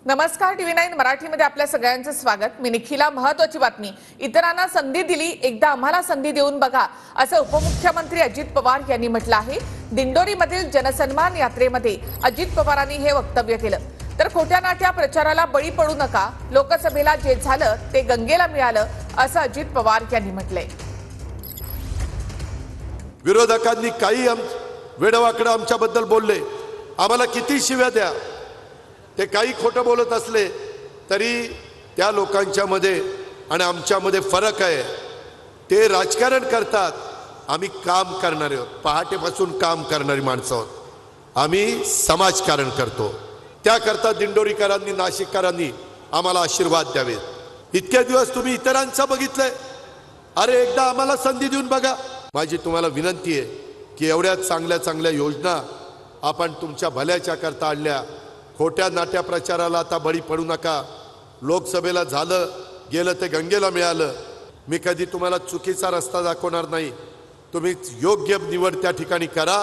नमस्कार TV9 मराठीमध्ये आपल्या सगळ्यांचं स्वागत। मी निखिला। महत्त्वाची बातमी, इतरांना संधी दिली, एकदा आम्हाला संधी देऊन बघा, असं उपमुख्यमंत्री अजित पवार यांनी म्हटलं आहे। दिंडोरीमधील जनसन्मान यात्रेमध्ये अजित पवारांनी हे वक्तव्य केलं। तर खोट्या नाट्या प्रचाराला बळी पडू नका, लोकसभेला जे झालं ते गंगेला मिळालं, असं अजित पवार यांनी म्हटलंय। विरोधकांनी काही वेडवाकडं आमच्याबद्दल बोलले, आम्हाला किती शिव्या द्या, ते काही खोटं बोलत असले तरी त्या लोकांच्या मध्ये आणि आमच्यामध्ये फरक आहे। ते राजकारण करतात, आम्ही काम करणारे आहोत, पहाटेपासून काम करणारी माणसं आहोत। आम्ही समाजकारण करतो, त्याकरता दिंडोरीकरांनी नाशिककरांनी आम्हाला आशीर्वाद द्यावे। इतके दिवस तुम्ही इतरांचं बघितलंय, अरे एकदा आम्हाला संधी देऊन बघा। माझी तुम्हाला विनंती आहे की एवढ्या चांगल्या चांगल्या योजना आपण तुमच्या भल्याच्या करता आणल्या, खोट्या नाट्या प्रचाराला आता बळी पडू नका। लोकसभेला झालं गेलं ते गंगेला मिळालं। मी कधी तुम्हाला चुकीचा रस्ता दाखवणार नाही, तुम्ही योग्य निवड त्या ठिकाणी करा।